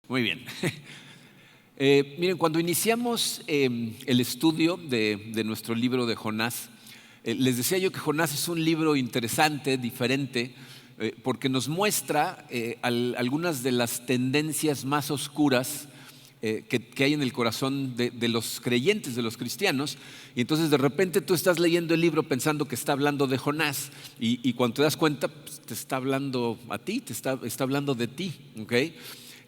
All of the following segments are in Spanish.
Muy bien. Miren, cuando iniciamos el estudio de nuestro libro de Jonás, les decía yo que Jonás es un libro interesante, diferente, porque nos muestra algunas de las tendencias más oscuras que hay en el corazón de los creyentes, de los cristianos. Y entonces de repente tú estás leyendo el libro pensando que está hablando de Jonás y cuando te das cuenta, pues, te está hablando a ti, está hablando de ti, ¿ok?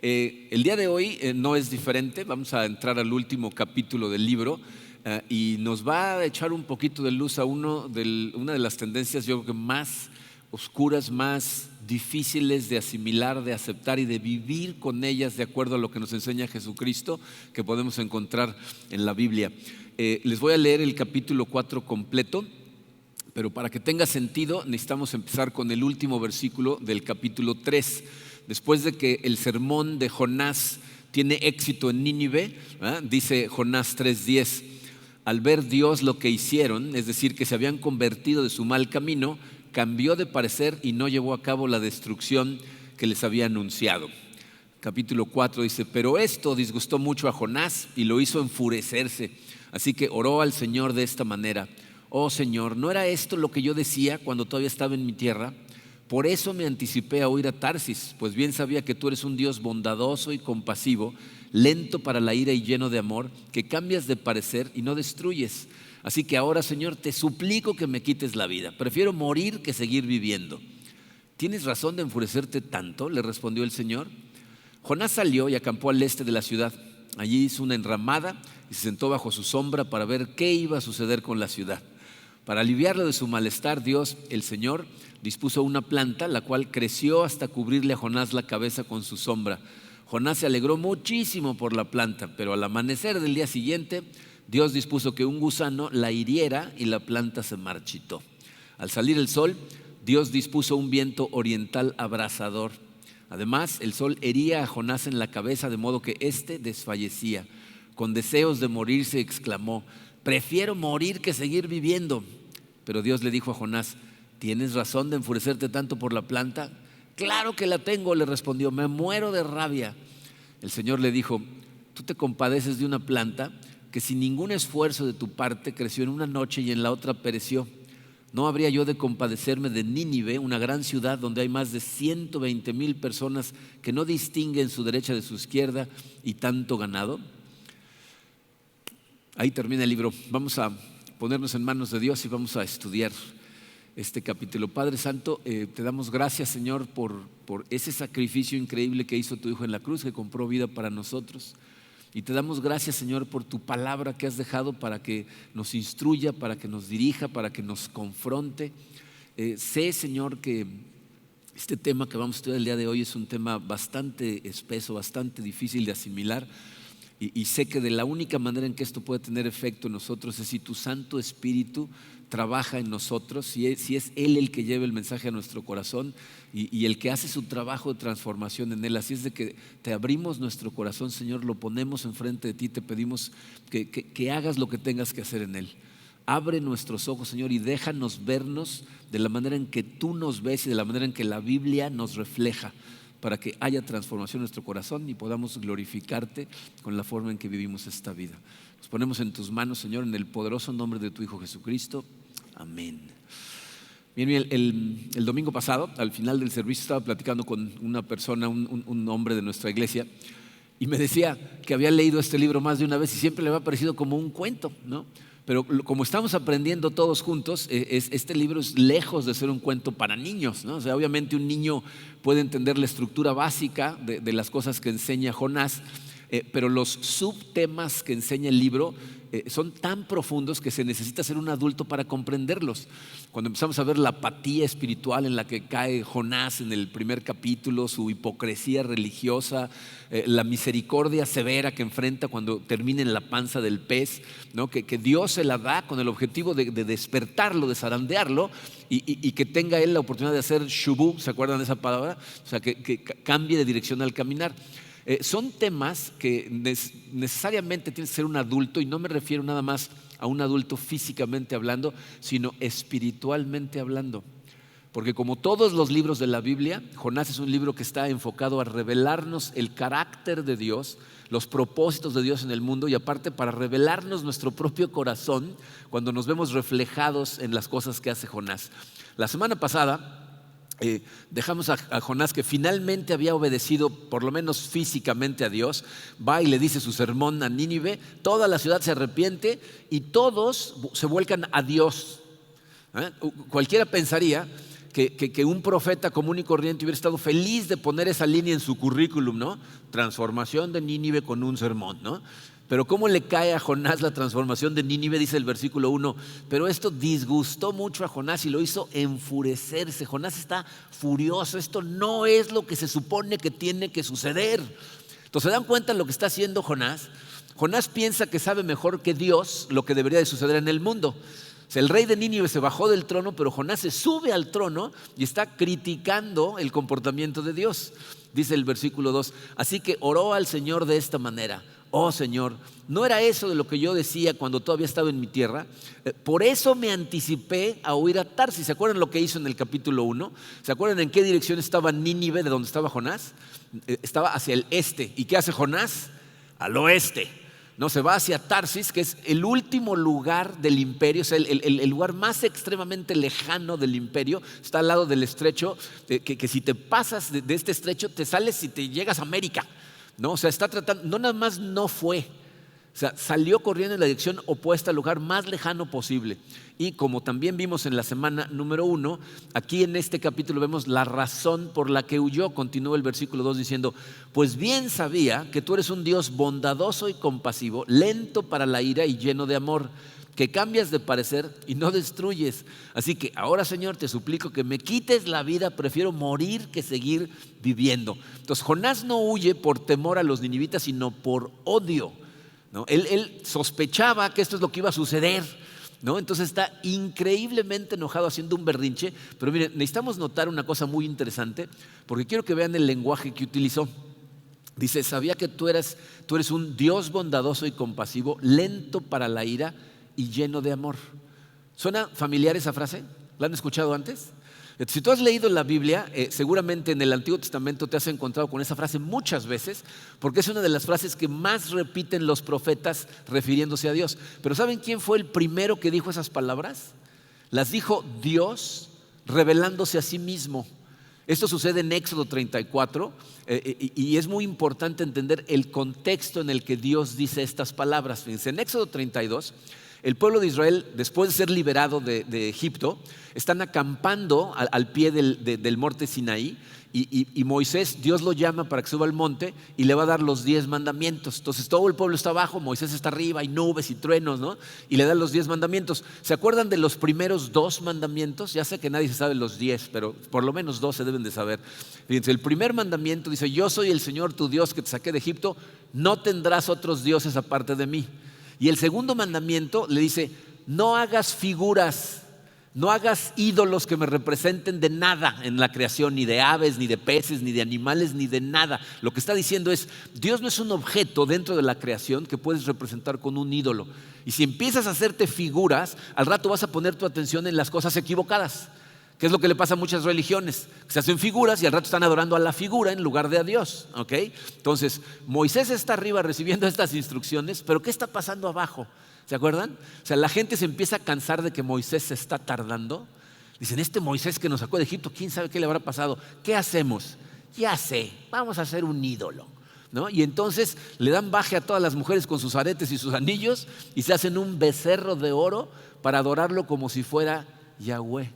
El día de hoy no es diferente. Vamos a entrar al último capítulo del libro y nos va a echar un poquito de luz a una de las tendencias, yo creo que más oscuras, más difíciles de asimilar, de aceptar y de vivir con ellas de acuerdo a lo que nos enseña Jesucristo, que podemos encontrar en la Biblia. Les voy a leer el capítulo 4 completo, pero para que tenga sentido necesitamos empezar con el último versículo del capítulo 3. Después de que el sermón de Jonás tiene éxito en Nínive, dice Jonás 3:10: al ver Dios lo que hicieron, es decir, que se habían convertido de su mal camino, cambió de parecer y no llevó a cabo la destrucción que les había anunciado. Capítulo 4 dice: pero esto disgustó mucho a Jonás y lo hizo enfurecerse, así que oró al Señor de esta manera: oh Señor, ¿no era esto lo que yo decía cuando todavía estaba en mi tierra? Por eso me anticipé a huir a Tarsis, pues bien sabía que tú eres un Dios bondadoso y compasivo, lento para la ira y lleno de amor, que cambias de parecer y no destruyes. Así que ahora, Señor, te suplico que me quites la vida. Prefiero morir que seguir viviendo. ¿Tienes razón de enfurecerte tanto?, le respondió el Señor. Jonás salió y acampó al este de la ciudad. Allí hizo una enramada y se sentó bajo su sombra para ver qué iba a suceder con la ciudad. Para aliviarlo de su malestar, Dios, el Señor, dispuso una planta, la cual creció hasta cubrirle a Jonás la cabeza con su sombra. Jonás se alegró muchísimo por la planta, pero al amanecer del día siguiente, Dios dispuso que un gusano la hiriera y la planta se marchitó. Al salir el sol, Dios dispuso un viento oriental abrasador. Además, el sol hería a Jonás en la cabeza, de modo que éste desfallecía. Con deseos de morirse, exclamó: prefiero morir que seguir viviendo. Pero Dios le dijo a Jonás: ¿tienes razón de enfurecerte tanto por la planta? Claro que la tengo, le respondió, me muero de rabia. El Señor le dijo: tú te compadeces de una planta que sin ningún esfuerzo de tu parte creció en una noche y en la otra pereció. ¿No habría yo de compadecerme de Nínive, una gran ciudad donde hay más de 120,000 personas que no distinguen su derecha de su izquierda y tanto ganado? Ahí termina el libro. Vamos a ponernos en manos de Dios y vamos a estudiar este capítulo. Padre Santo, te damos gracias, Señor, por ese sacrificio increíble que hizo tu Hijo en la cruz, que compró vida para nosotros. Y te damos gracias, Señor, por tu palabra que has dejado para que nos instruya, para que nos dirija, para que nos confronte. Sé, Señor, que este tema que vamos a estudiar el día de hoy es un tema bastante espeso, bastante difícil de asimilar. Y sé que de la única manera en que esto puede tener efecto en nosotros es si tu Santo Espíritu trabaja en nosotros, si es Él el que lleva el mensaje a nuestro corazón y el que hace su trabajo de transformación en Él. Así es de que te abrimos nuestro corazón, Señor, lo ponemos enfrente de ti, te pedimos que hagas lo que tengas que hacer en Él. Abre nuestros ojos, Señor, y déjanos vernos de la manera en que tú nos ves y de la manera en que la Biblia nos refleja, para que haya transformación en nuestro corazón y podamos glorificarte con la forma en que vivimos esta vida. Nos ponemos en tus manos, Señor, en el poderoso nombre de tu Hijo Jesucristo. Amén. Bien, el domingo pasado, al final del servicio, estaba platicando con una persona, un hombre de nuestra iglesia, y me decía que había leído este libro más de una vez y siempre le había parecido como un cuento, ¿no? Pero como estamos aprendiendo todos juntos, este libro es lejos de ser un cuento para niños, ¿no? O sea, obviamente un niño puede entender la estructura básica de las cosas que enseña Jonás, pero los subtemas que enseña el libro son tan profundos que se necesita ser un adulto para comprenderlos. Cuando empezamos a ver la apatía espiritual en la que cae Jonás en el primer capítulo, su hipocresía religiosa, la misericordia severa que enfrenta cuando termina en la panza del pez, ¿no? que Dios se la da con el objetivo de despertarlo, de zarandearlo y que tenga él la oportunidad de hacer shubu, ¿se acuerdan de esa palabra? O sea, que cambie de dirección al caminar. Son temas que necesariamente tienes que ser un adulto, y no me refiero nada más a un adulto físicamente hablando, sino espiritualmente hablando. Porque como todos los libros de la Biblia, Jonás es un libro que está enfocado a revelarnos el carácter de Dios, los propósitos de Dios en el mundo y aparte para revelarnos nuestro propio corazón cuando nos vemos reflejados en las cosas que hace Jonás. La semana pasada dejamos a Jonás, que finalmente había obedecido por lo menos físicamente a Dios, va y le dice su sermón a Nínive, toda la ciudad se arrepiente y todos se vuelcan a Dios. Cualquiera pensaría que un profeta común y corriente hubiera estado feliz de poner esa línea en su currículum, ¿no? Transformación de Nínive con un sermón, ¿no? Pero ¿cómo le cae a Jonás la transformación de Nínive? Dice el versículo 1, pero esto disgustó mucho a Jonás y lo hizo enfurecerse. Jonás está furioso, esto no es lo que se supone que tiene que suceder. Entonces, ¿se dan cuenta de lo que está haciendo Jonás? Jonás piensa que sabe mejor que Dios lo que debería de suceder en el mundo. O sea, el rey de Nínive se bajó del trono, pero Jonás se sube al trono y está criticando el comportamiento de Dios. Dice el versículo 2, así que oró al Señor de esta manera: oh Señor, ¿no era eso de lo que yo decía cuando todavía estaba en mi tierra? Por eso me anticipé a huir a Tarsis. ¿Se acuerdan lo que hizo en el capítulo 1? ¿Se acuerdan en qué dirección estaba Nínive de donde estaba Jonás? Estaba hacia el este. ¿Y qué hace Jonás? Al oeste. No, se va hacia Tarsis, que es el último lugar del imperio, o sea, el lugar más extremadamente lejano del imperio. Está al lado del estrecho, que si te pasas de este estrecho, te sales y te llegas a América, ¿no? O sea, está tratando, no nada más no fue, o sea, salió corriendo en la dirección opuesta al lugar más lejano posible. Y como también vimos en la semana número 1, aquí en este capítulo vemos la razón por la que huyó. Continúa el versículo 2 diciendo: pues bien sabía que tú eres un Dios bondadoso y compasivo, lento para la ira y lleno de amor, que cambias de parecer y no destruyes. Así que ahora, Señor, te suplico que me quites la vida, prefiero morir que seguir viviendo. Entonces Jonás no huye por temor a los ninivitas, sino por odio, ¿no? Él sospechaba que esto es lo que iba a suceder, ¿no? Entonces está increíblemente enojado haciendo un berrinche. Pero miren, necesitamos notar una cosa muy interesante, porque quiero que vean el lenguaje que utilizó. Dice: sabía que tú eres un Dios bondadoso y compasivo, lento para la ira y lleno de amor. ¿Suena familiar esa frase? ¿La han escuchado antes? Si tú has leído la Biblia, seguramente en el Antiguo Testamento te has encontrado con esa frase muchas veces, porque es una de las frases que más repiten los profetas refiriéndose a Dios. Pero ¿saben quién fue el primero que dijo esas palabras? Las dijo Dios revelándose a sí mismo. Esto sucede en Éxodo 34 y es muy importante entender el contexto en el que Dios dice estas palabras. Fíjense, en Éxodo 32, el pueblo de Israel, después de ser liberado de Egipto, están acampando al pie del monte Sinaí y Moisés, Dios lo llama para que suba al monte y le va a dar los 10 mandamientos. Entonces todo el pueblo está abajo, Moisés está arriba, hay nubes y truenos, ¿no? Y le da los 10 mandamientos. ¿Se acuerdan de los primeros 2 mandamientos? Ya sé que nadie se sabe los 10, pero por lo menos 2 se deben de saber. Fíjense, el primer mandamiento dice: yo soy el Señor tu Dios que te saqué de Egipto, no tendrás otros dioses aparte de mí. Y el segundo mandamiento le dice: no hagas figuras, no hagas ídolos que me representen de nada en la creación, ni de aves, ni de peces, ni de animales, ni de nada. Lo que está diciendo es: Dios no es un objeto dentro de la creación que puedes representar con un ídolo. Y si empiezas a hacerte figuras, al rato vas a poner tu atención en las cosas equivocadas, que es lo que le pasa a muchas religiones, que se hacen figuras y al rato están adorando a la figura en lugar de a Dios, ¿ok? Entonces Moisés está arriba recibiendo estas instrucciones, pero ¿qué está pasando abajo? ¿Se acuerdan? O sea, la gente se empieza a cansar de que Moisés se está tardando. Dicen: este Moisés que nos sacó de Egipto, ¿quién sabe qué le habrá pasado? ¿Qué hacemos? Ya sé, vamos a hacer un ídolo, ¿no? Y entonces le dan baje a todas las mujeres con sus aretes y sus anillos y se hacen un becerro de oro para adorarlo como si fuera Yahweh.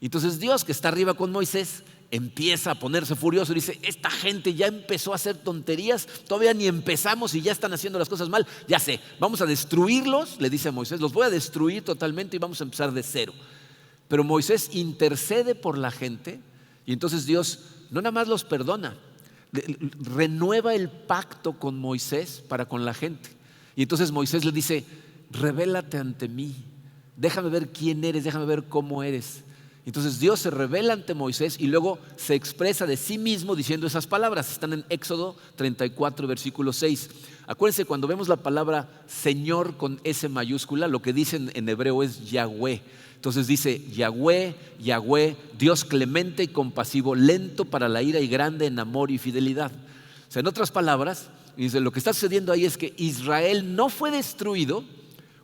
Y entonces Dios, que está arriba con Moisés, empieza a ponerse furioso y dice: esta gente ya empezó a hacer tonterías, todavía ni empezamos y ya están haciendo las cosas mal. Ya sé, vamos a destruirlos, le dice a Moisés, los voy a destruir totalmente y vamos a empezar de cero. Pero Moisés intercede por la gente y entonces Dios no nada más los perdona, renueva el pacto con Moisés para con la gente. Y entonces Moisés le dice: revélate ante mí, déjame ver quién eres, déjame ver cómo eres. Y Entonces Dios se revela ante Moisés y luego se expresa de sí mismo diciendo esas palabras. Están en Éxodo 34, versículo 6. Acuérdense, cuando vemos la palabra Señor con S mayúscula, lo que dicen en hebreo es Yahweh. Entonces dice Yahweh, Yahweh, Dios clemente y compasivo, lento para la ira y grande en amor y fidelidad. O sea, en otras palabras, dice, lo que está sucediendo ahí es que Israel no fue destruido,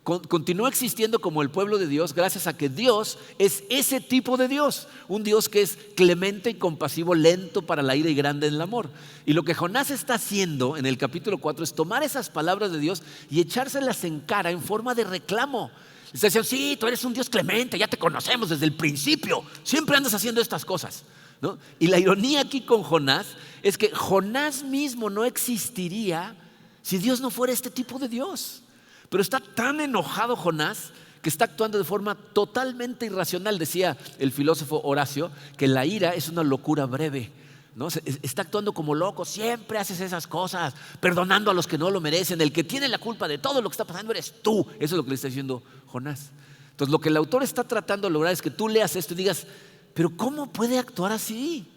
continúa existiendo como el pueblo de Dios gracias a que Dios es ese tipo de Dios, un Dios que es clemente y compasivo, lento para la ira y grande en el amor. Y lo que Jonás está haciendo en el capítulo 4 es tomar esas palabras de Dios y echárselas en cara en forma de reclamo. Está diciendo, sí, tú eres un Dios clemente, ya te conocemos desde el principio, siempre andas haciendo estas cosas, ¿no? Y la ironía aquí con Jonás es que Jonás mismo no existiría si Dios no fuera este tipo de Dios. Pero está tan enojado Jonás que está actuando de forma totalmente irracional. Decía el filósofo Horacio que la ira es una locura breve, ¿no? Está actuando como loco, siempre haces esas cosas, perdonando a los que no lo merecen. El que tiene la culpa de todo lo que está pasando eres tú. Eso es lo que le está diciendo Jonás. Entonces lo que el autor está tratando de lograr es que tú leas esto y digas, pero ¿cómo puede actuar así?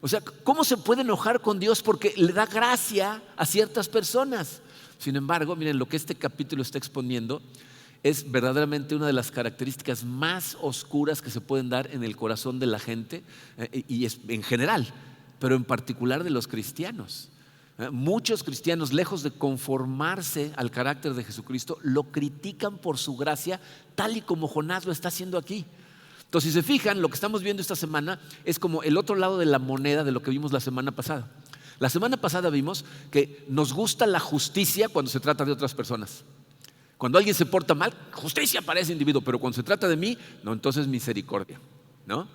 O sea, ¿cómo se puede enojar con Dios porque le da gracia a ciertas personas? Sin embargo, miren, lo que este capítulo está exponiendo es verdaderamente una de las características más oscuras que se pueden dar en el corazón de la gente y en general, pero en particular de los cristianos. Muchos cristianos, lejos de conformarse al carácter de Jesucristo, lo critican por su gracia, tal y como Jonás lo está haciendo aquí. Entonces, si se fijan, lo que estamos viendo esta semana es como el otro lado de la moneda de lo que vimos la semana pasada. La semana pasada vimos que nos gusta la justicia cuando se trata de otras personas. Cuando alguien se porta mal, justicia para ese individuo, pero cuando se trata de mí, no, entonces misericordia, ¿no?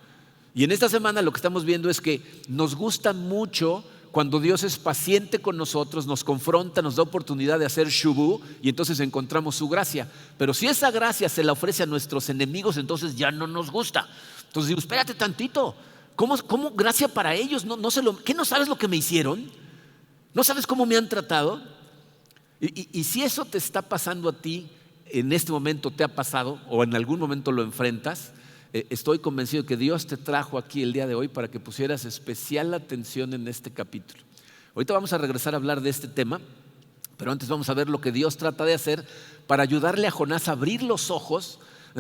Y en esta semana lo que estamos viendo es que nos gusta mucho cuando Dios es paciente con nosotros, nos confronta, nos da oportunidad de hacer shubú y entonces encontramos su gracia. Pero si esa gracia se la ofrece a nuestros enemigos, entonces ya no nos gusta. Entonces digo, espérate tantito. ¿Cómo gracia para ellos? ¿Qué no sabes lo que me hicieron? ¿No sabes cómo me han tratado? Y si eso te está pasando a ti, en este momento te ha pasado o en algún momento lo enfrentas, estoy convencido que Dios te trajo aquí el día de hoy para que pusieras especial atención en este capítulo. Ahorita vamos a regresar a hablar de este tema, pero antes vamos a ver lo que Dios trata de hacer para ayudarle a Jonás a abrir los ojos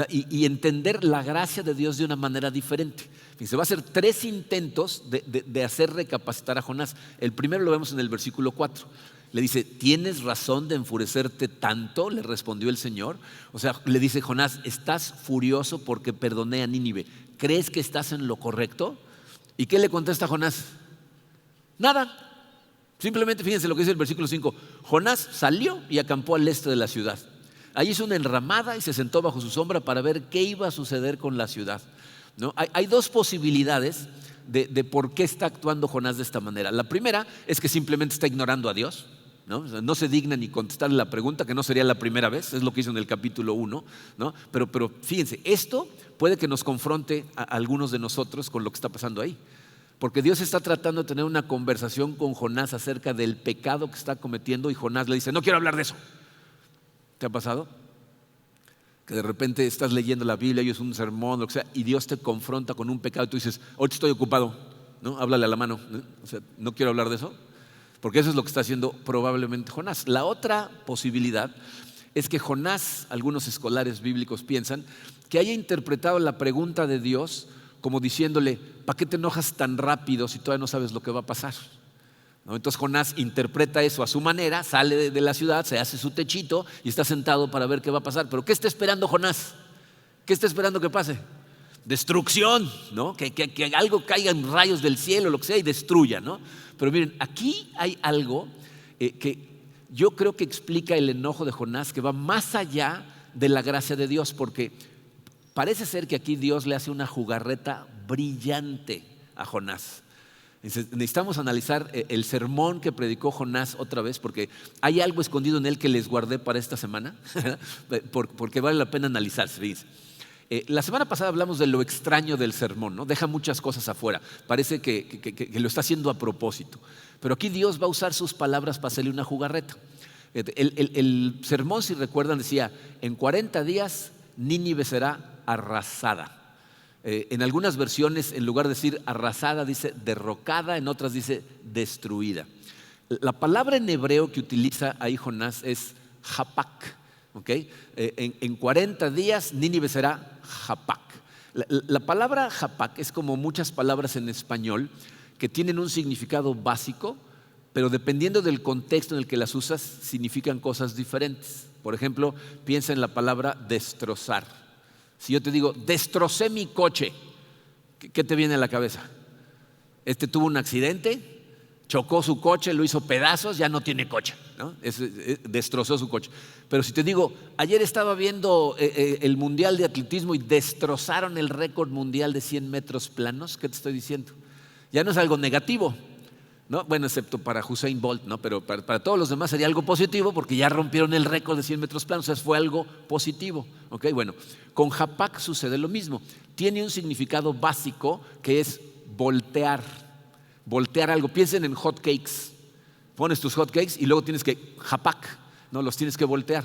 y entender la gracia de Dios de una manera diferente. Se va a hacer 3 intentos de hacer recapacitar a Jonás. El primero lo vemos en el versículo 4. Le dice, ¿tienes razón de enfurecerte tanto? Le respondió el Señor. O sea, le dice Jonás, ¿estás furioso porque perdoné a Nínive? ¿Crees que estás en lo correcto? ¿Y qué le contesta Jonás? Nada. Simplemente fíjense lo que dice el versículo 5. Jonás salió y acampó al este de la ciudad. Allí hizo una enramada y se sentó bajo su sombra para ver qué iba a suceder con la ciudad, ¿no? Hay 2 posibilidades de por qué está actuando Jonás de esta manera. La primera es que simplemente está ignorando a Dios, ¿no? O sea, no se digna ni contestarle la pregunta, que no sería la primera vez, es lo que hizo en el capítulo 1, ¿no? Pero fíjense, esto puede que nos confronte a algunos de nosotros con lo que está pasando ahí. Porque Dios está tratando de tener una conversación con Jonás acerca del pecado que está cometiendo y Jonás le dice, no quiero hablar de eso. ¿Te ha pasado? Que de repente estás leyendo la Biblia y es un sermón, lo que sea, y Dios te confronta con un pecado y tú dices, ahorita estoy ocupado, ¿no? Háblale a la mano, ¿no? O sea, no quiero hablar de eso, porque eso es lo que está haciendo probablemente Jonás. La otra posibilidad es que Jonás, algunos escolares bíblicos piensan, que haya interpretado la pregunta de Dios como diciéndole, ¿para qué te enojas tan rápido si todavía no sabes lo que va a pasar? ¿No? Entonces Jonás interpreta eso a su manera, sale de la ciudad, se hace su techito y está sentado para ver qué va a pasar. Pero ¿qué está esperando Jonás? ¿Qué está esperando que pase? Destrucción, ¿no? Que algo caiga en rayos del cielo, lo que sea, y destruya, ¿no? Pero miren, aquí hay algo que yo creo que explica el enojo de Jonás, que va más allá de la gracia de Dios, porque parece ser que aquí Dios le hace una jugarreta brillante a Jonás. Necesitamos analizar el sermón que predicó Jonás otra vez, porque hay algo escondido en él que les guardé para esta semana, porque vale la pena analizarse. La semana pasada hablamos de lo extraño del sermón, ¿no? Deja muchas cosas afuera, parece que lo está haciendo a propósito, pero aquí Dios va a usar sus palabras para hacerle una jugarreta. El sermón, si recuerdan, decía, en 40 días Nínive será arrasada. En algunas versiones, en lugar de decir arrasada, dice derrocada, en otras dice destruida. La palabra en hebreo que utiliza ahí Jonás es japak. ¿Okay? En 40 días Nínive será japak. La palabra japak es como muchas palabras en español que tienen un significado básico, pero dependiendo del contexto en el que las usas, significan cosas diferentes. Por ejemplo, piensa en la palabra destrozar. Si yo te digo, destrocé mi coche, ¿qué te viene a la cabeza? Tuvo un accidente, chocó su coche, lo hizo pedazos, ya no tiene coche, ¿no? Destrozó su coche. Pero si te digo, ayer estaba viendo el Mundial de Atletismo y destrozaron el récord mundial de 100 metros planos, ¿qué te estoy diciendo? Ya no es algo negativo, ¿no? Bueno, excepto para Usain Bolt, ¿no? Pero para todos los demás sería algo positivo porque ya rompieron el récord de 100 metros planos, o sea, fue algo positivo. ¿Okay? Bueno, con japak sucede lo mismo. Tiene un significado básico que es voltear algo. Piensen en hot cakes. Pones tus hot cakes y luego tienes que japak, ¿no? Los tienes que voltear.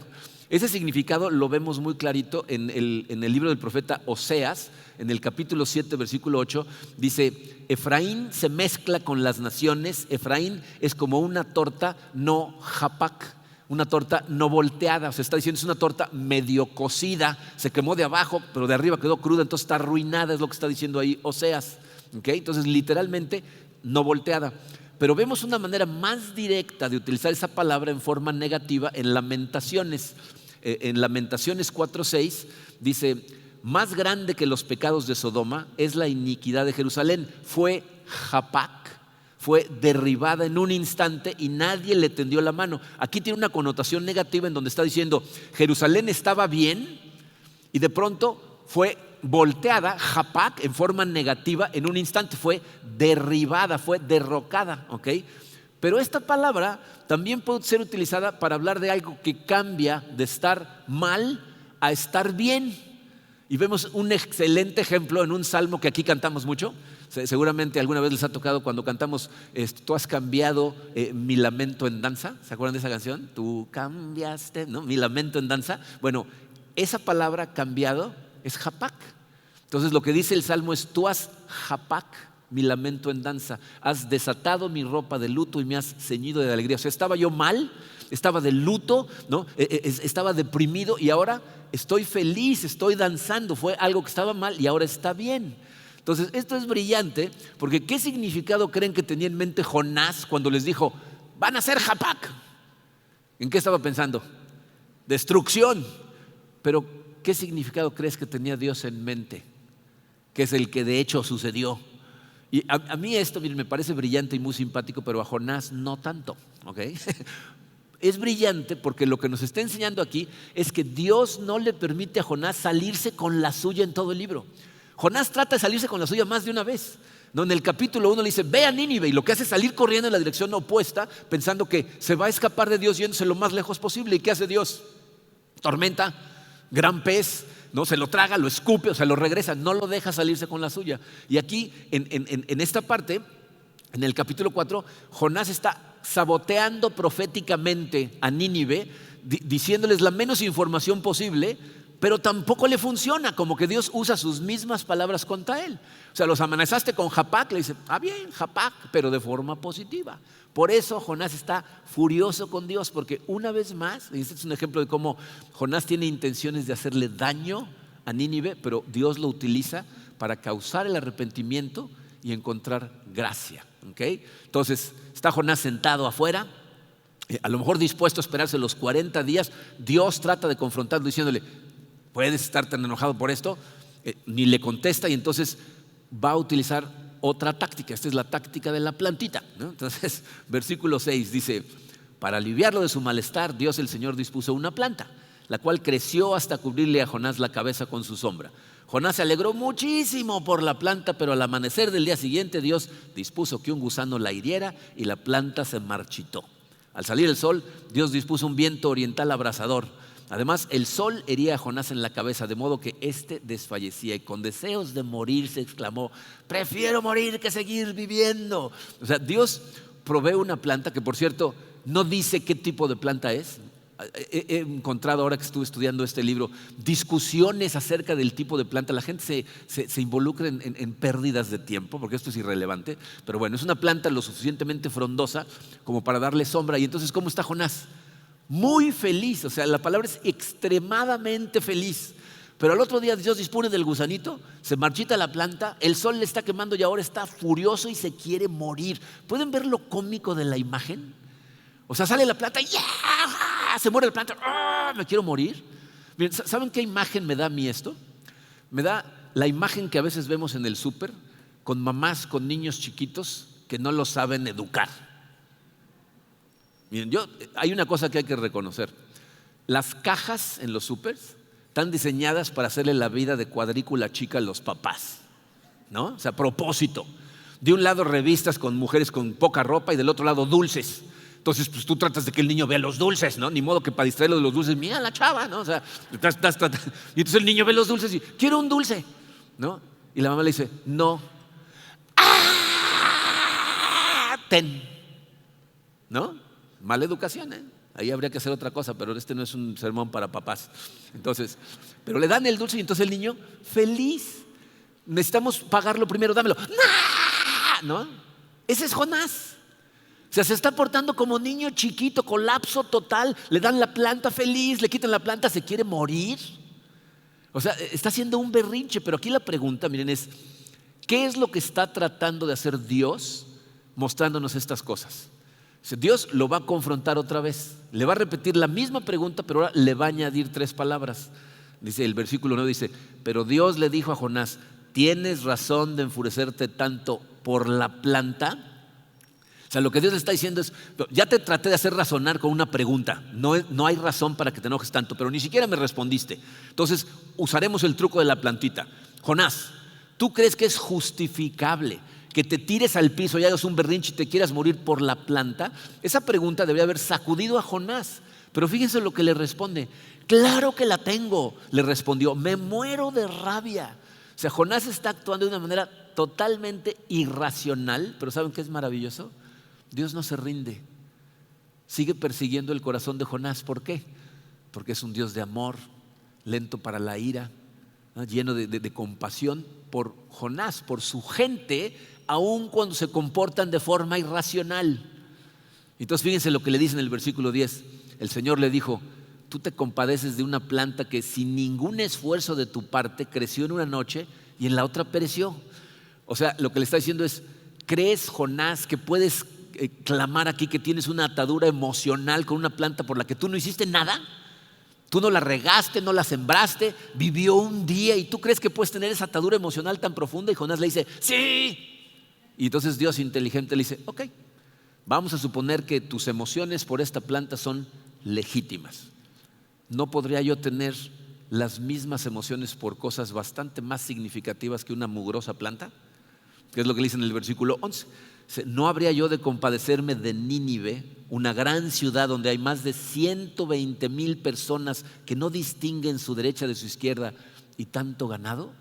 Ese significado lo vemos muy clarito en el libro del profeta Oseas, en el capítulo 7, versículo 8, dice: Efraín se mezcla con las naciones. Efraín es como una torta no japak, una torta no volteada. O sea, está diciendo es una torta medio cocida, se quemó de abajo, pero de arriba quedó cruda, entonces está arruinada, es lo que está diciendo ahí Oseas. ¿Okay? Entonces, literalmente, no volteada. Pero vemos una manera más directa de utilizar esa palabra en forma negativa en Lamentaciones. En Lamentaciones 4:6 dice: más grande que los pecados de Sodoma es la iniquidad de Jerusalén. Fue japak, fue derribada en un instante y nadie le tendió la mano. Aquí tiene una connotación negativa en donde está diciendo Jerusalén estaba bien y de pronto fue volteada, japak, en forma negativa en un instante, fue derribada, fue derrocada. ¿Okay? Pero esta palabra también puede ser utilizada para hablar de algo que cambia de estar mal a estar bien. Y vemos un excelente ejemplo en un salmo que aquí cantamos mucho. Seguramente alguna vez les ha tocado cuando cantamos tú has cambiado mi lamento en danza. ¿Se acuerdan de esa canción? Tú cambiaste, ¿no? Mi lamento en danza. Bueno, esa palabra cambiado es japak. Entonces lo que dice el salmo es: tú has japak mi lamento en danza, has desatado mi ropa de luto y me has ceñido de alegría. O sea, estaba yo mal, estaba de luto, ¿no? Estaba deprimido y ahora estoy feliz, estoy danzando. Fue algo que estaba mal y ahora está bien. Entonces, esto es brillante porque ¿qué significado creen que tenía en mente Jonás cuando les dijo van a ser japak? ¿En qué estaba pensando? Destrucción. Pero ¿qué significado crees que tenía Dios en mente? Que es el que de hecho sucedió. Y a mí esto, miren, me parece brillante y muy simpático, pero a Jonás no tanto. ¿Okay? Es brillante porque lo que nos está enseñando aquí es que Dios no le permite a Jonás salirse con la suya en todo el libro. Jonás trata de salirse con la suya más de una vez. ¿No? En el capítulo 1 le dice ve a Nínive, y lo que hace es salir corriendo en la dirección opuesta, pensando que se va a escapar de Dios yéndose lo más lejos posible. ¿Y qué hace Dios? Tormenta, gran pez, ¿no? Se lo traga, lo escupe, o sea, lo regresa, no lo deja salirse con la suya. Y aquí, en esta parte, en el capítulo 4, Jonás está saboteando proféticamente a Nínive, diciéndoles la menos información posible, pero tampoco le funciona, como que Dios usa sus mismas palabras contra él. O sea, los amenazaste con japak, le dice, bien, japak, pero de forma positiva. Por eso Jonás está furioso con Dios, porque una vez más, este es un ejemplo de cómo Jonás tiene intenciones de hacerle daño a Nínive, pero Dios lo utiliza para causar el arrepentimiento y encontrar gracia. ¿Okay? Entonces, está Jonás sentado afuera, a lo mejor dispuesto a esperarse los 40 días. Dios trata de confrontarlo diciéndole, ¿puedes estar tan enojado por esto? Ni le contesta, y entonces va a utilizar otra táctica. Esta es la táctica de la plantita, ¿no? Entonces, versículo 6 dice: para aliviarlo de su malestar, Dios el Señor dispuso una planta, la cual creció hasta cubrirle a Jonás la cabeza con su sombra. Jonás se alegró muchísimo por la planta, pero al amanecer del día siguiente Dios dispuso que un gusano la hiriera y la planta se marchitó. Al salir el sol, Dios dispuso un viento oriental abrasador. Además, el sol hería a Jonás en la cabeza, de modo que éste desfallecía, y con deseos de morir se exclamó: prefiero morir que seguir viviendo. O sea, Dios provee una planta que, por cierto, no dice qué tipo de planta es. He encontrado, ahora que estuve estudiando este libro, discusiones acerca del tipo de planta. La gente se involucra en pérdidas de tiempo, porque esto es irrelevante. Pero bueno, es una planta lo suficientemente frondosa como para darle sombra. Y entonces, ¿cómo está Jonás? Muy feliz, o sea, la palabra es extremadamente feliz. Pero al otro día Dios dispone del gusanito, se marchita la planta, el sol le está quemando y ahora está furioso y se quiere morir. ¿Pueden ver lo cómico de la imagen? O sea, sale la planta y se muere la planta, me quiero morir. Miren, ¿saben qué imagen me da a mí esto? Me da la imagen que a veces vemos en el súper con mamás con niños chiquitos que no lo saben educar. Miren, hay una cosa que hay que reconocer. Las cajas en los súpers están diseñadas para hacerle la vida de cuadrícula chica a los papás, ¿no? O sea, a propósito. De un lado revistas con mujeres con poca ropa y del otro lado dulces. Entonces, pues tú tratas de que el niño vea los dulces, ¿no? Ni modo que para distraerlo de los dulces, mira la chava, ¿no? O sea, y entonces el niño ve los dulces y quiero un dulce, ¿no? Y la mamá le dice, no. Ten, ¿no? Mala educación, ¿eh? Ahí habría que hacer otra cosa, pero este no es un sermón para papás. Entonces, pero le dan el dulce y entonces el niño feliz. Necesitamos pagarlo primero, dámelo. ¿No? Ese es Jonás. O sea, se está portando como niño chiquito, colapso total. Le dan la planta feliz, le quitan la planta, se quiere morir. O sea, está haciendo un berrinche. Pero aquí la pregunta, miren, es ¿qué es lo que está tratando de hacer Dios mostrándonos estas cosas? O sea, Dios lo va a confrontar otra vez. Le va a repetir la misma pregunta, pero ahora le va a añadir 3 palabras. Dice el versículo 9, dice, pero Dios le dijo a Jonás, ¿tienes razón de enfurecerte tanto por la planta? O sea, lo que Dios le está diciendo es, ya te traté de hacer razonar con una pregunta, no hay razón para que te enojes tanto, pero ni siquiera me respondiste. Entonces usaremos el truco de la plantita. Jonás, ¿tú crees que es justificable que te tires al piso y hagas un berrinche y te quieras morir por la planta? Esa pregunta debería haber sacudido a Jonás, pero fíjense lo que le responde. Claro que la tengo, le respondió, me muero de rabia. O sea, Jonás está actuando de una manera totalmente irracional, pero ¿saben qué es maravilloso? Dios no se rinde, sigue persiguiendo el corazón de Jonás. ¿Por qué? Porque es un Dios de amor, lento para la ira, ¿no? Lleno de compasión por Jonás, por su gente, aun cuando se comportan de forma irracional. Entonces fíjense lo que le dice en el versículo 10. El Señor le dijo, tú te compadeces de una planta que sin ningún esfuerzo de tu parte creció en una noche y en la otra pereció. O sea, lo que le está diciendo es, ¿crees, Jonás, que puedes clamar aquí que tienes una atadura emocional con una planta por la que tú no hiciste nada? Tú no la regaste, no la sembraste, vivió un día y tú crees que puedes tener esa atadura emocional tan profunda. Y Jonás le dice, sí. Y entonces Dios inteligente le dice, ok, vamos a suponer que tus emociones por esta planta son legítimas. ¿No podría yo tener las mismas emociones por cosas bastante más significativas que una mugrosa planta? Que es lo que le dice en el versículo 11. ¿No habría yo de compadecerme de Nínive, una gran ciudad donde hay más de 120,000 personas que no distinguen su derecha de su izquierda y tanto ganado?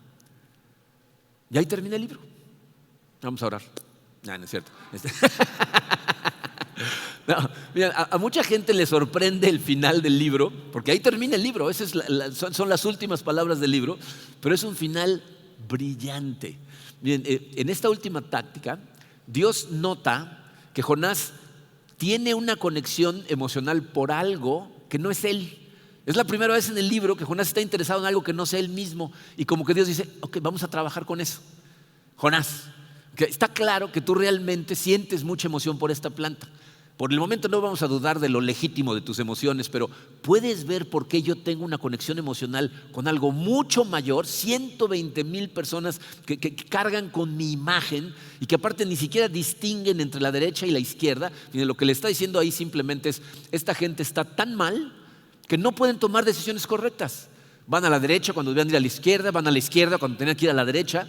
Y ahí termina el libro. Vamos a orar. No es cierto. No, mira, a mucha gente le sorprende el final del libro, porque ahí termina el libro. Son las últimas palabras del libro, pero es un final brillante. Miren, en esta última táctica, Dios nota que Jonás tiene una conexión emocional por algo que no es él. Es la primera vez en el libro que Jonás está interesado en algo que no sea él mismo. Y como que Dios dice, ok, vamos a trabajar con eso. Jonás, que está claro que tú realmente sientes mucha emoción por esta planta. Por el momento no vamos a dudar de lo legítimo de tus emociones, pero puedes ver por qué yo tengo una conexión emocional con algo mucho mayor, 120,000 personas que cargan con mi imagen y que aparte ni siquiera distinguen entre la derecha y la izquierda. Y lo que le está diciendo ahí simplemente es, esta gente está tan mal que no pueden tomar decisiones correctas. Van a la derecha cuando deben ir a la izquierda, van a la izquierda cuando tienen que ir a la derecha.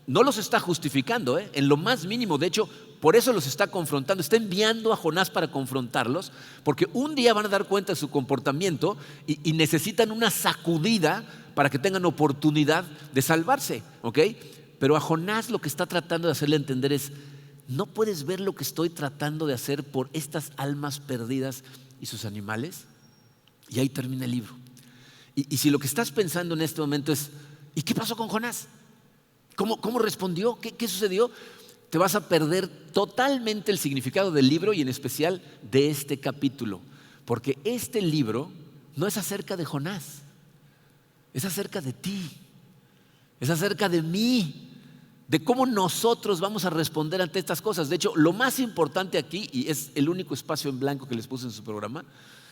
No los está justificando, en lo más mínimo. De hecho, por eso los está confrontando. Está enviando a Jonás para confrontarlos, porque un día van a dar cuenta de su comportamiento y necesitan una sacudida para que tengan oportunidad de salvarse, ¿ok? Pero a Jonás lo que está tratando de hacerle entender es, ¿no puedes ver lo que estoy tratando de hacer por estas almas perdidas y sus animales? Y ahí termina el libro. Y si lo que estás pensando en este momento es, ¿y qué pasó con Jonás? ¿Cómo respondió? ¿Qué sucedió? Te vas a perder totalmente el significado del libro y en especial de este capítulo. Porque este libro no es acerca de Jonás, es acerca de ti, es acerca de mí, de cómo nosotros vamos a responder ante estas cosas. De hecho, lo más importante aquí, y es el único espacio en blanco que les puse en su programa,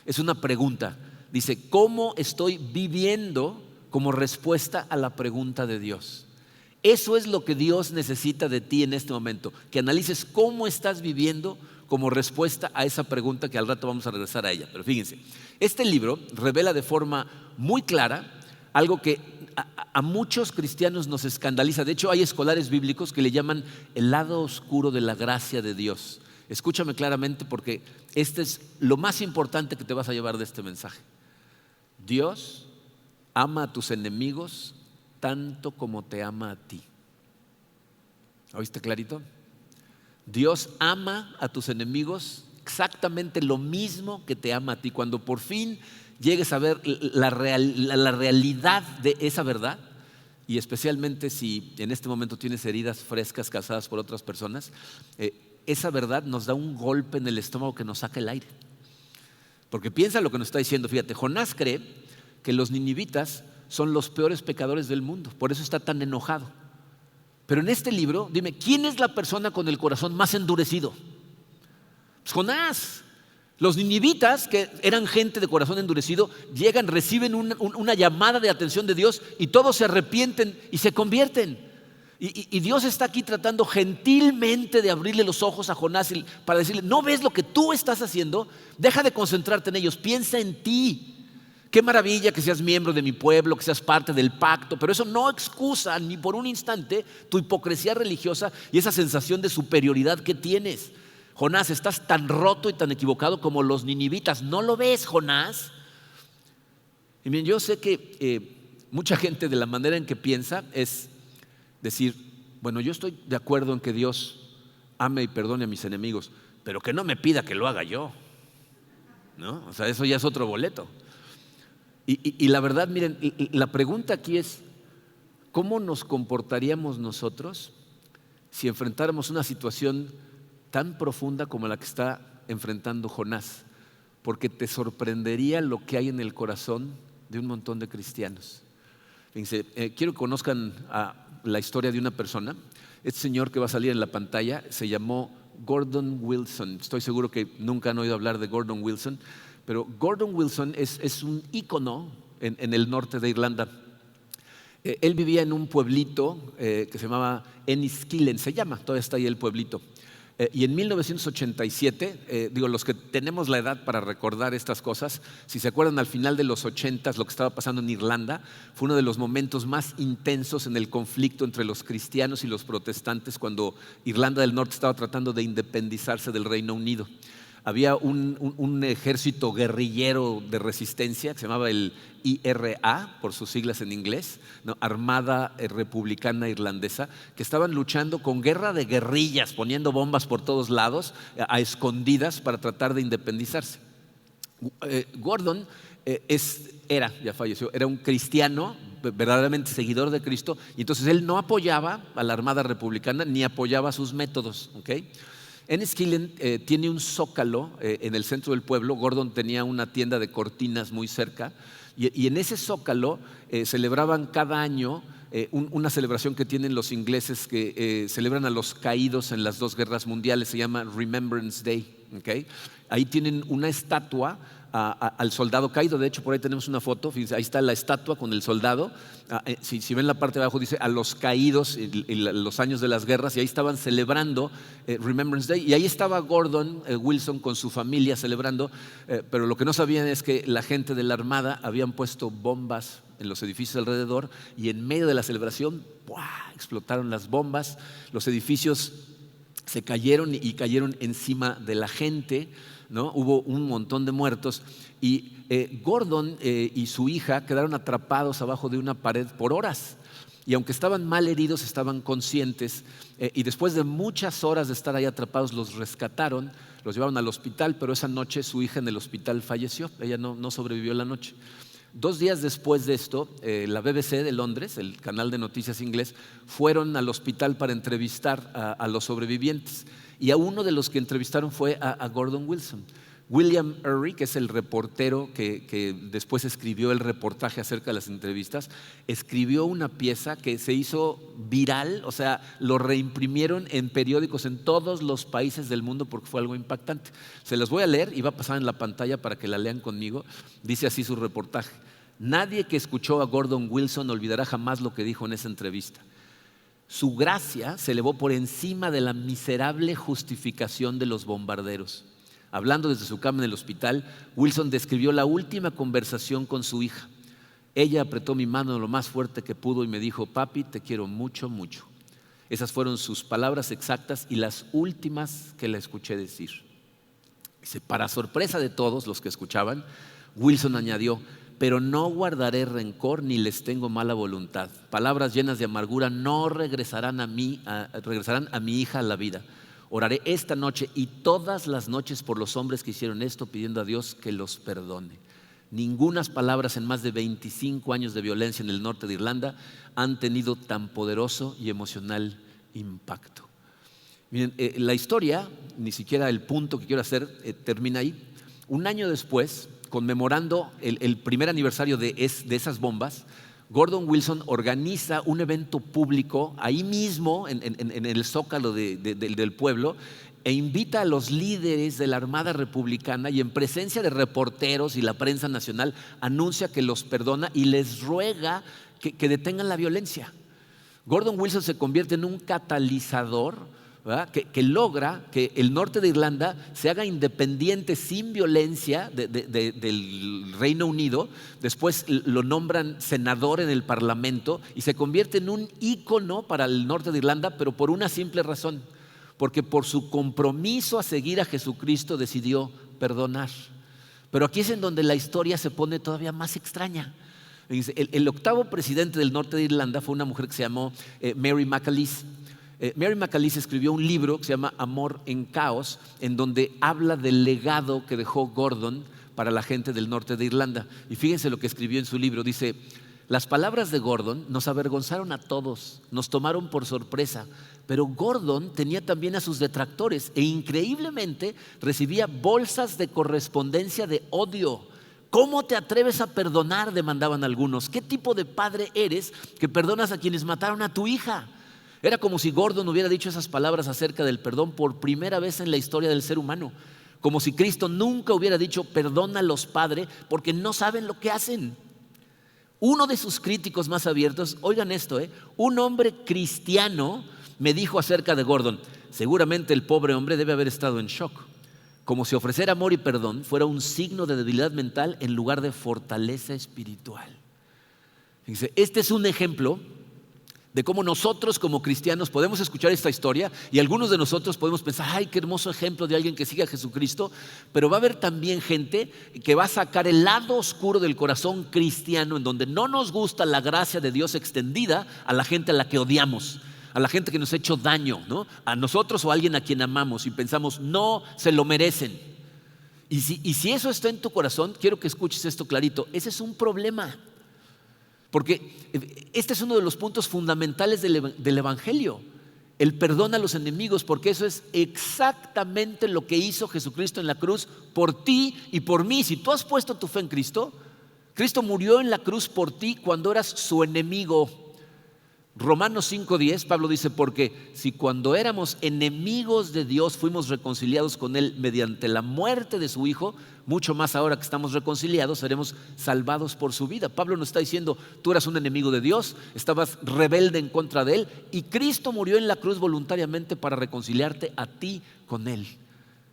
es una pregunta. Dice, ¿cómo estoy viviendo como respuesta a la pregunta de Dios? Eso es lo que Dios necesita de ti en este momento, que analices cómo estás viviendo como respuesta a esa pregunta que al rato vamos a regresar a ella. Pero fíjense, este libro revela de forma muy clara algo que a muchos cristianos nos escandaliza. De hecho, hay escolares bíblicos que le llaman el lado oscuro de la gracia de Dios. Escúchame claramente porque este es lo más importante que te vas a llevar de este mensaje. Dios ama a tus enemigos tanto como te ama a ti. ¿Oíste clarito? Dios ama a tus enemigos exactamente lo mismo que te ama a ti. Cuando por fin llegues a ver la realidad de esa verdad, y especialmente si en este momento tienes heridas frescas causadas por otras personas, esa verdad nos da un golpe en el estómago que nos saca el aire. Porque piensa lo que nos está diciendo. Fíjate, Jonás cree que los ninivitas son los peores pecadores del mundo, por eso está tan enojado. Pero en este libro, dime, ¿quién es la persona con el corazón más endurecido? Pues Jonás. Los ninivitas, que eran gente de corazón endurecido, llegan, reciben una llamada de atención de Dios y todos se arrepienten y se convierten. Y Dios está aquí tratando gentilmente de abrirle los ojos a Jonás para decirle, ¿no ves lo que tú estás haciendo? Deja de concentrarte en ellos, piensa en ti. Qué maravilla que seas miembro de mi pueblo, que seas parte del pacto, pero eso no excusa ni por un instante tu hipocresía religiosa y esa sensación de superioridad que tienes. Jonás, estás tan roto y tan equivocado como los ninivitas. ¿No lo ves, Jonás? Y bien, yo sé que mucha gente de la manera en que piensa es decir, bueno, yo estoy de acuerdo en que Dios ame y perdone a mis enemigos, pero que no me pida que lo haga yo, ¿no? O sea, eso ya es otro boleto. Y la verdad, miren, la pregunta aquí es, ¿cómo nos comportaríamos nosotros si enfrentáramos una situación tan profunda como la que está enfrentando Jonás? Porque te sorprendería lo que hay en el corazón de un montón de cristianos. Fíjense, quiero que conozcan la historia de una persona. Este señor que va a salir en la pantalla se llamó Gordon Wilson. Estoy seguro que nunca han oído hablar de Gordon Wilson, pero Gordon Wilson es un ícono en el norte de Irlanda. Él vivía en un pueblito que se llamaba Enniskillen, todavía está ahí el pueblito. Y en 1987, los que tenemos la edad para recordar estas cosas, si se acuerdan al final de los 80s, lo que estaba pasando en Irlanda fue uno de los momentos más intensos en el conflicto entre los cristianos y los protestantes cuando Irlanda del Norte estaba tratando de independizarse del Reino Unido. Había un ejército guerrillero de resistencia que se llamaba el IRA, por sus siglas en inglés, ¿no? Armada Republicana Irlandesa, que estaban luchando con guerra de guerrillas, poniendo bombas por todos lados, a escondidas para tratar de independizarse. Gordon ya falleció, era un cristiano, verdaderamente seguidor de Cristo, y entonces él no apoyaba a la Armada Republicana ni apoyaba sus métodos, ¿okay? Enniskillen tiene un zócalo en el centro del pueblo. Gordon tenía una tienda de cortinas muy cerca y en ese zócalo celebraban cada año una celebración que tienen los ingleses que celebran a los caídos en las dos guerras mundiales. Se llama Remembrance Day, ¿okay? Ahí tienen una estatua al soldado caído. De hecho, por ahí tenemos una foto. Fíjense, ahí está la estatua con el soldado. Si ven la parte de abajo, dice a los caídos en los años de las guerras, y ahí estaban celebrando Remembrance Day. Y ahí estaba Gordon Wilson con su familia celebrando, pero lo que no sabían es que la gente de la Armada habían puesto bombas en los edificios alrededor, y en medio de la celebración ¡buah!, explotaron las bombas. Los edificios se cayeron y cayeron encima de la gente, ¿no? Hubo un montón de muertos y Gordon y su hija quedaron atrapados abajo de una pared por horas. y aunque estaban mal heridos, estaban conscientes, y después de muchas horas de estar ahí atrapados, los rescataron, los llevaron al hospital, pero esa noche su hija en el hospital falleció. Ella no sobrevivió la noche. 2 días después de esto, la BBC de Londres, el canal de noticias inglés, fueron al hospital para entrevistar a los sobrevivientes, y a uno de los que entrevistaron fue a Gordon Wilson. William Ury, que es el reportero que después escribió el reportaje acerca de las entrevistas, escribió una pieza que se hizo viral, o sea, lo reimprimieron en periódicos en todos los países del mundo porque fue algo impactante. Se las voy a leer y va a pasar en la pantalla para que la lean conmigo. Dice así su reportaje: nadie que escuchó a Gordon Wilson olvidará jamás lo que dijo en esa entrevista. Su gracia se elevó por encima de la miserable justificación de los bombarderos. Hablando desde su cama en el hospital, Wilson describió la última conversación con su hija. Ella apretó mi mano lo más fuerte que pudo y me dijo: papi, te quiero mucho, mucho. Esas fueron sus palabras exactas y las últimas que la escuché decir. Dice, para sorpresa de todos los que escuchaban, Wilson añadió: pero no guardaré rencor ni les tengo mala voluntad. Palabras llenas de amargura no regresarán a mi hija a la vida. Oraré esta noche y todas las noches por los hombres que hicieron esto, pidiendo a Dios que los perdone. Ningunas palabras en más de 25 años de violencia en el norte de Irlanda han tenido tan poderoso y emocional impacto. Miren, la historia, ni siquiera el punto que quiero hacer, termina ahí. Un año después, conmemorando el primer aniversario de esas bombas, Gordon Wilson organiza un evento público ahí mismo en el zócalo del pueblo, e invita a los líderes de la Armada Republicana, y en presencia de reporteros y la prensa nacional anuncia que los perdona y les ruega que detengan la violencia. Gordon Wilson se convierte en un catalizador, ¿verdad?, que logra que el norte de Irlanda se haga independiente sin violencia del Reino Unido. Después lo nombran senador en el Parlamento y se convierte en un ícono para el norte de Irlanda, pero por una simple razón: porque por su compromiso a seguir a Jesucristo decidió perdonar. Pero aquí es en donde la historia se pone todavía más extraña. El octavo presidente del norte de Irlanda fue una mujer que se llamó Mary McAleese. Mary McAleese escribió un libro que se llama Amor en Caos, en donde habla del legado que dejó Gordon para la gente del norte de Irlanda. Y fíjense lo que escribió en su libro. Dice: las palabras de Gordon nos avergonzaron a todos, nos tomaron por sorpresa, pero Gordon tenía también a sus detractores e increíblemente recibía bolsas de correspondencia de odio. ¿Cómo te atreves a perdonar?, demandaban algunos. ¿Qué tipo de padre eres que perdonas a quienes mataron a tu hija? Era como si Gordon hubiera dicho esas palabras acerca del perdón por primera vez en la historia del ser humano. Como si Cristo nunca hubiera dicho: perdónalos, Padre, porque no saben lo que hacen. Uno de sus críticos más abiertos, oigan esto, un hombre cristiano me dijo acerca de Gordon: seguramente el pobre hombre debe haber estado en shock, como si ofrecer amor y perdón fuera un signo de debilidad mental en lugar de fortaleza espiritual. Dice, este es un ejemplo de cómo nosotros como cristianos podemos escuchar esta historia y algunos de nosotros podemos pensar: ay, qué hermoso ejemplo de alguien que sigue a Jesucristo. Pero va a haber también gente que va a sacar el lado oscuro del corazón cristiano, en donde no nos gusta la gracia de Dios extendida a la gente a la que odiamos, a la gente que nos ha hecho daño, ¿no?, a nosotros o a alguien a quien amamos, y pensamos: no se lo merecen. Y si eso está en tu corazón, quiero que escuches esto clarito: ese es un problema. Porque este es uno de los puntos fundamentales del Evangelio, el perdón a los enemigos, porque eso es exactamente lo que hizo Jesucristo en la cruz por ti y por mí. Si tú has puesto tu fe en Cristo, Cristo murió en la cruz por ti cuando eras su enemigo. Romanos 5:10, Pablo dice: porque si cuando éramos enemigos de Dios fuimos reconciliados con Él mediante la muerte de su Hijo, mucho más ahora que estamos reconciliados seremos salvados por su vida. Pablo nos está diciendo: tú eras un enemigo de Dios, estabas rebelde en contra de Él, y Cristo murió en la cruz voluntariamente para reconciliarte a ti con Él.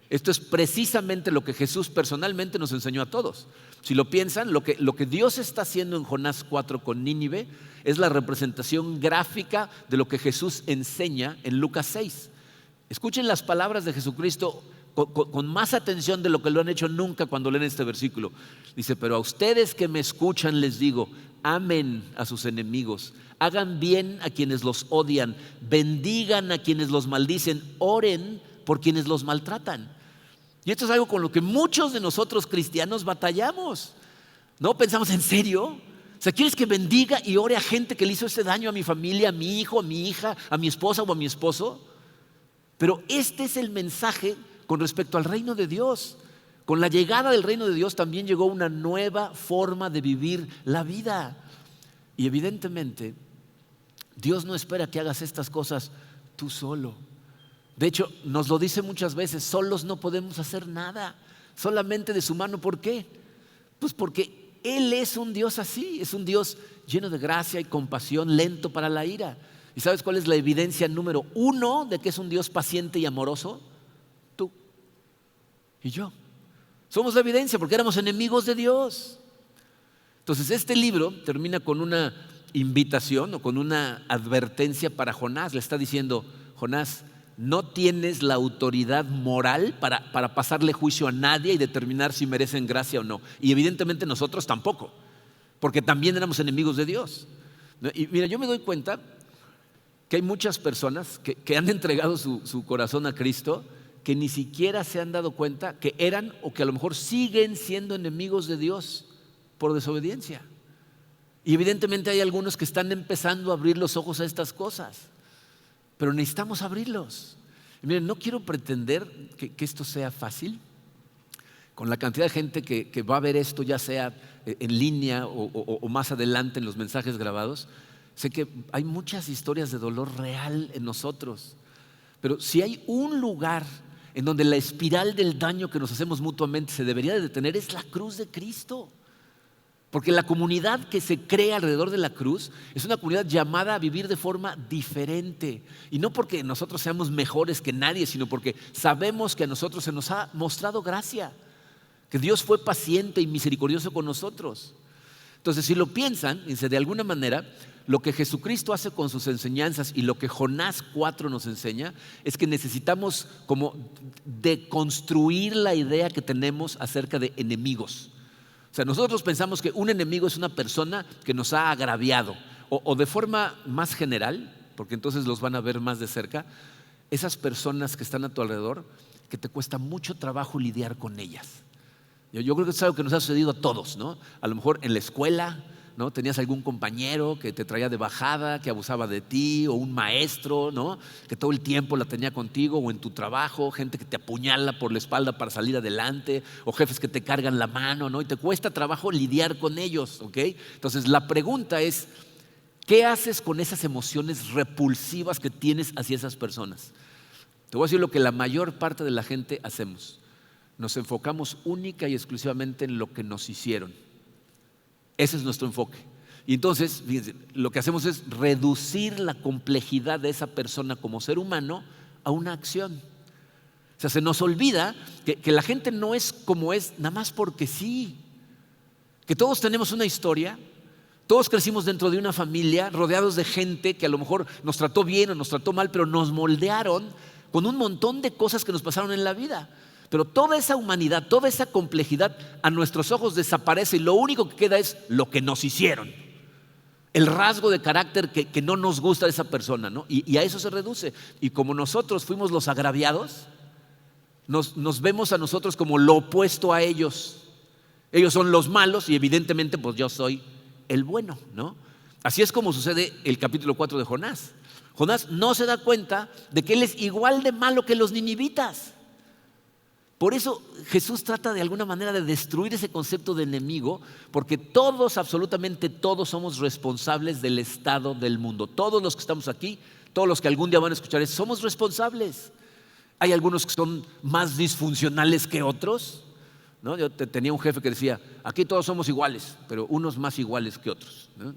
Esto es precisamente lo que Jesús personalmente nos enseñó a todos. Si lo piensan, lo que Dios está haciendo en Jonás 4 con Nínive es la representación gráfica de lo que Jesús enseña en Lucas 6. Escuchen las palabras de Jesucristo con más atención de lo que lo han hecho nunca cuando leen este versículo. Dice: pero a ustedes que me escuchan les digo: amen a sus enemigos, hagan bien a quienes los odian, bendigan a quienes los maldicen, oren por quienes los maltratan. Y esto es algo con lo que muchos de nosotros cristianos batallamos. ¿No? Pensamos, ¿en serio? O sea, ¿quieres que bendiga y ore a gente que le hizo ese daño a mi familia, a mi hijo, a mi hija, a mi esposa o a mi esposo? Pero este es el mensaje con respecto al reino de Dios. Con la llegada del reino de Dios también llegó una nueva forma de vivir la vida. Y evidentemente, Dios no espera que hagas estas cosas tú solo. De hecho, nos lo dice muchas veces, solos no podemos hacer nada, solamente de su mano. ¿Por qué? Pues porque Él es un Dios así, es un Dios lleno de gracia y compasión, lento para la ira. ¿Y sabes cuál es la evidencia número 1 de que es un Dios paciente y amoroso? Tú y yo. Somos la evidencia porque éramos enemigos de Dios. Entonces este libro termina con una invitación o con una advertencia para Jonás. Le está diciendo, Jonás, no tienes la autoridad moral para pasarle juicio a nadie y determinar si merecen gracia o no. Y evidentemente nosotros tampoco, porque también éramos enemigos de Dios. Y mira, yo me doy cuenta que hay muchas personas que han entregado su corazón a Cristo que ni siquiera se han dado cuenta que eran o que a lo mejor siguen siendo enemigos de Dios por desobediencia. Y evidentemente hay algunos que están empezando a abrir los ojos a estas cosas. Pero necesitamos abrirlos. Y miren, no quiero pretender que esto sea fácil. Con la cantidad de gente que va a ver esto, ya sea en línea o más adelante en los mensajes grabados, sé que hay muchas historias de dolor real en nosotros. Pero si hay un lugar en donde la espiral del daño que nos hacemos mutuamente se debería de detener, es la cruz de Cristo. Porque la comunidad que se crea alrededor de la cruz es una comunidad llamada a vivir de forma diferente. Y no porque nosotros seamos mejores que nadie, sino porque sabemos que a nosotros se nos ha mostrado gracia. Que Dios fue paciente y misericordioso con nosotros. Entonces, si lo piensan, de alguna manera, lo que Jesucristo hace con sus enseñanzas y lo que Jonás 4 nos enseña es que necesitamos como deconstruir la idea que tenemos acerca de enemigos. O sea, nosotros pensamos que un enemigo es una persona que nos ha agraviado o de forma más general, porque entonces los van a ver más de cerca, esas personas que están a tu alrededor que te cuesta mucho trabajo lidiar con ellas. Yo creo que es algo que nos ha sucedido a todos, ¿no? A lo mejor en la escuela, ¿no? Tenías algún compañero que te traía de bajada, que abusaba de ti, o un maestro, ¿no? Que todo el tiempo la tenía contigo, o en tu trabajo, gente que te apuñala por la espalda para salir adelante, o jefes que te cargan la mano, ¿no? Y te cuesta trabajo lidiar con ellos, ¿ok? Entonces la pregunta es, ¿qué haces con esas emociones repulsivas que tienes hacia esas personas? Te voy a decir lo que la mayor parte de la gente hacemos. Nos enfocamos única y exclusivamente en lo que nos hicieron. Ese es nuestro enfoque. Y entonces, fíjense, lo que hacemos es reducir la complejidad de esa persona como ser humano a una acción. O sea, se nos olvida que la gente no es como es nada más porque sí. Que todos tenemos una historia, todos crecimos dentro de una familia, rodeados de gente que a lo mejor nos trató bien o nos trató mal, pero nos moldearon con un montón de cosas que nos pasaron en la vida. Pero toda esa humanidad, toda esa complejidad a nuestros ojos desaparece y lo único que queda es lo que nos hicieron. El rasgo de carácter que no nos gusta de esa persona, ¿no? Y a eso se reduce. Y como nosotros fuimos los agraviados, nos vemos a nosotros como lo opuesto a ellos. Ellos son los malos y evidentemente pues yo soy el bueno, ¿no? Así es como sucede el capítulo 4 de Jonás. Jonás no se da cuenta de que él es igual de malo que los ninivitas. Por eso Jesús trata de alguna manera de destruir ese concepto de enemigo, porque todos, absolutamente todos, somos responsables del estado del mundo. Todos los que estamos aquí, todos los que algún día van a escuchar eso, somos responsables. Hay algunos que son más disfuncionales que otros, ¿no? Yo tenía un jefe que decía, aquí todos somos iguales, pero unos más iguales que otros, ¿no?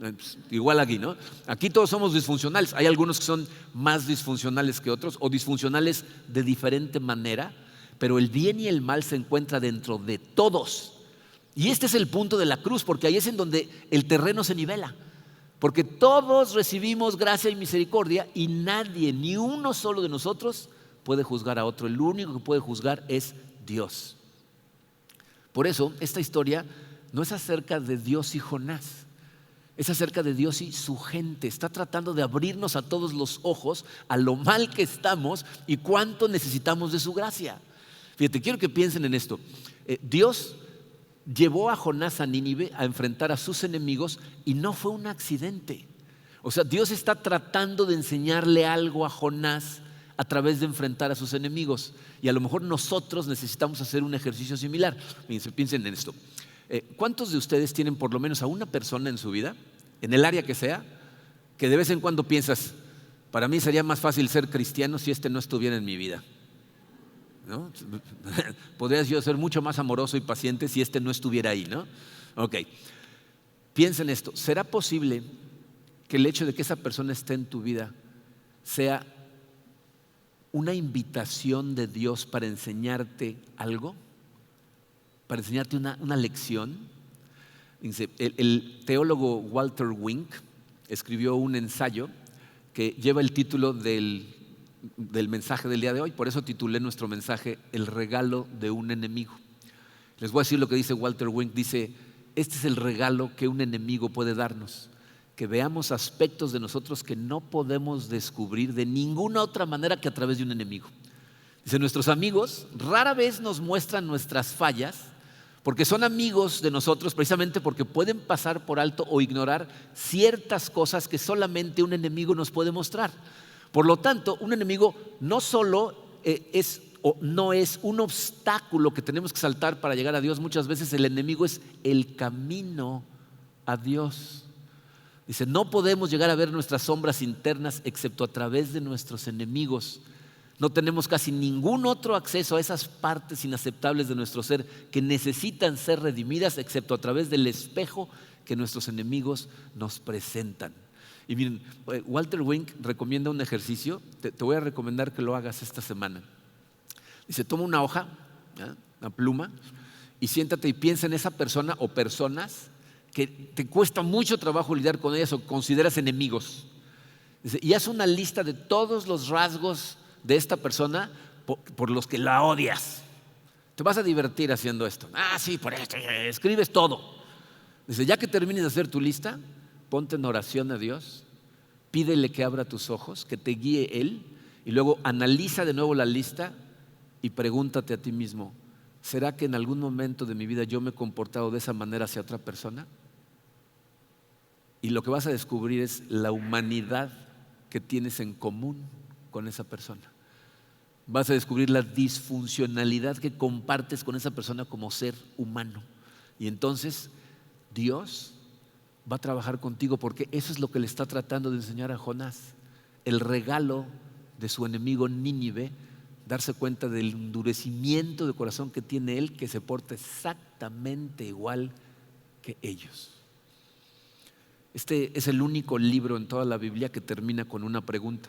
Igual aquí, ¿no? Aquí todos somos disfuncionales. Hay algunos que son más disfuncionales que otros o disfuncionales de diferente manera. Pero el bien y el mal se encuentra dentro de todos. Y este es el punto de la cruz, porque ahí es en donde el terreno se nivela. Porque todos recibimos gracia y misericordia y nadie, ni uno solo de nosotros puede juzgar a otro. El único que puede juzgar es Dios. Por eso esta historia no es acerca de Dios y Jonás. Es acerca de Dios y su gente. Está tratando de abrirnos a todos los ojos a lo mal que estamos y cuánto necesitamos de su gracia. Fíjate, quiero que piensen en esto. Dios llevó a Jonás a Nínive a enfrentar a sus enemigos y no fue un accidente. O sea, Dios está tratando de enseñarle algo a Jonás a través de enfrentar a sus enemigos. Y a lo mejor nosotros necesitamos hacer un ejercicio similar. Piensen en esto. ¿Cuántos de ustedes tienen por lo menos a una persona en su vida, en el área que sea, que de vez en cuando piensas, para mí sería más fácil ser cristiano si este no estuviera en mi vida? ¿No? Podría yo ser mucho más amoroso y paciente si este no estuviera ahí, ¿no? Ok. Piensa en esto. ¿Será posible que el hecho de que esa persona esté en tu vida sea una invitación de Dios para enseñarte algo? ¿Para enseñarte una lección? Dice, el teólogo Walter Wink escribió un ensayo que lleva el título del mensaje del día de hoy. Por eso titulé nuestro mensaje El regalo de un enemigo. Les voy a decir lo que dice Walter Wink. Dice, este es el regalo que un enemigo puede darnos, que veamos aspectos de nosotros que no podemos descubrir de ninguna otra manera que a través de un enemigo. Dice, nuestros amigos rara vez nos muestran nuestras fallas, porque son amigos de nosotros precisamente porque pueden pasar por alto o ignorar ciertas cosas que solamente un enemigo nos puede mostrar. Por lo tanto, un enemigo no solo no es un obstáculo que tenemos que saltar para llegar a Dios. Muchas veces el enemigo es el camino a Dios. Dice, no podemos llegar a ver nuestras sombras internas excepto a través de nuestros enemigos. No tenemos casi ningún otro acceso a esas partes inaceptables de nuestro ser que necesitan ser redimidas excepto a través del espejo que nuestros enemigos nos presentan. Y miren, Walter Wink recomienda un ejercicio. Te voy a recomendar que lo hagas esta semana. Dice, toma una hoja, una pluma, y siéntate y piensa en esa persona o personas que te cuesta mucho trabajo lidiar con ellas o consideras enemigos. Dice, y haz una lista de todos los rasgos de esta persona por los que la odias. Te vas a divertir haciendo esto. Sí, por esto. Escribes todo. Dice, ya que termines de hacer tu lista, ponte en oración a Dios, pídele que abra tus ojos, que te guíe Él, y luego analiza de nuevo la lista y pregúntate a ti mismo, ¿será que en algún momento de mi vida yo me he comportado de esa manera hacia otra persona? Y lo que vas a descubrir es la humanidad que tienes en común con esa persona. Vas a descubrir la disfuncionalidad que compartes con esa persona como ser humano. Y entonces Dios va a trabajar contigo, porque eso es lo que le está tratando de enseñar a Jonás. El regalo de su enemigo Nínive, darse cuenta del endurecimiento de corazón que tiene él, que se porta exactamente igual que ellos. Este es el único libro en toda la Biblia que termina con una pregunta.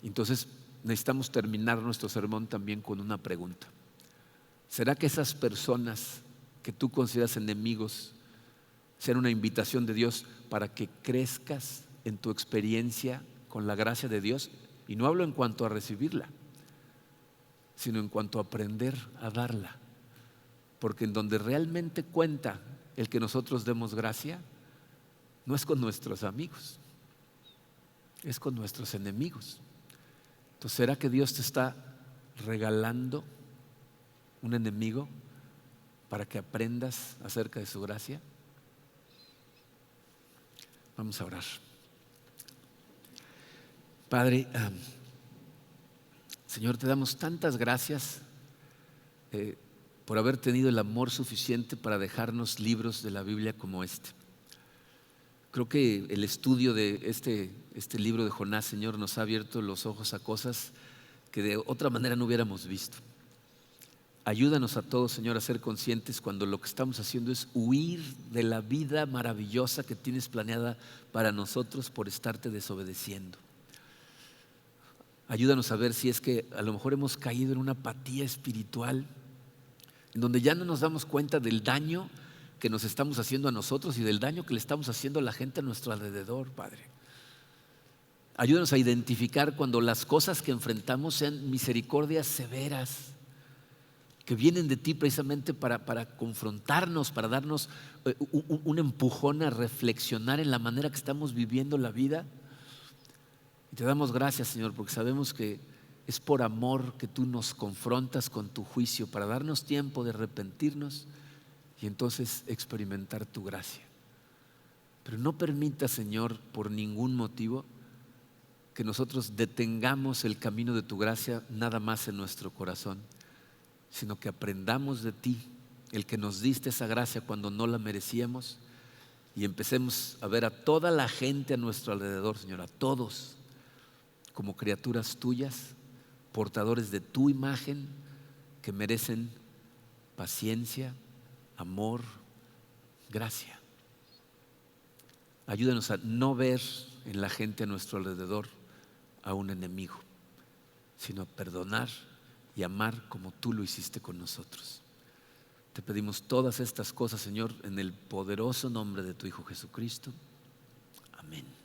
Entonces necesitamos terminar nuestro sermón también con una pregunta. ¿Será que esas personas que tú consideras enemigos sean una invitación de Dios para que crezcas en tu experiencia con la gracia de Dios? Y no hablo en cuanto a recibirla, sino en cuanto a aprender a darla. Porque en donde realmente cuenta el que nosotros demos gracia, no es con nuestros amigos, es con nuestros enemigos. Entonces, ¿será que Dios te está regalando un enemigo para que aprendas acerca de su gracia? Vamos a orar. Padre, Señor, te damos tantas gracias por haber tenido el amor suficiente para dejarnos libros de la Biblia como este. Creo que el estudio de este libro de Jonás, Señor, nos ha abierto los ojos a cosas que de otra manera no hubiéramos visto. Ayúdanos a todos, Señor, a ser conscientes cuando lo que estamos haciendo es huir de la vida maravillosa que tienes planeada para nosotros por estarte desobedeciendo. Ayúdanos a ver si es que a lo mejor hemos caído en una apatía espiritual, en donde ya no nos damos cuenta del daño que nos estamos haciendo a nosotros y del daño que le estamos haciendo a la gente a nuestro alrededor, Padre. Ayúdanos a identificar cuando las cosas que enfrentamos sean misericordias severas, que vienen de ti precisamente para confrontarnos, para darnos un empujón a reflexionar en la manera que estamos viviendo la vida. Y te damos gracias, Señor, porque sabemos que es por amor que tú nos confrontas con tu juicio, para darnos tiempo de arrepentirnos y entonces experimentar tu gracia. Pero no permita, Señor, por ningún motivo, que nosotros detengamos el camino de tu gracia nada más en nuestro corazón, sino que aprendamos de ti, el que nos diste esa gracia cuando no la merecíamos, y empecemos a ver a toda la gente a nuestro alrededor, Señor, a todos, como criaturas tuyas, portadores de tu imagen, que merecen paciencia, amor, gracia. Ayúdanos a no ver en la gente a nuestro alrededor a un enemigo, sino a perdonar y amar como tú lo hiciste con nosotros. Te pedimos todas estas cosas, Señor, en el poderoso nombre de tu Hijo Jesucristo. Amén.